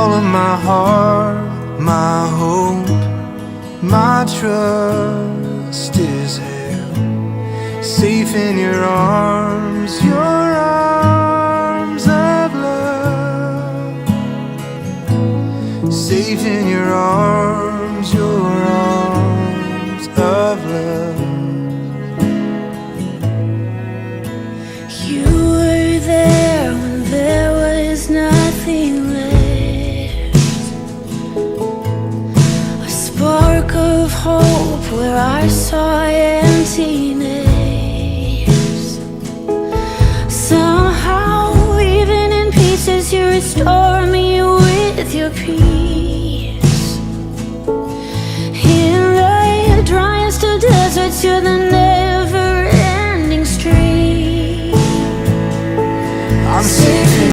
all of my heart, my hope, my trust is held safe in your arms of love. Safe in your arms of love. You were there when there was nothing left, a spark of hope where I saw emptiness. Somehow, even in pieces, you restore me with your peace. In the driest of deserts, you're the never-ending stream. I'm safe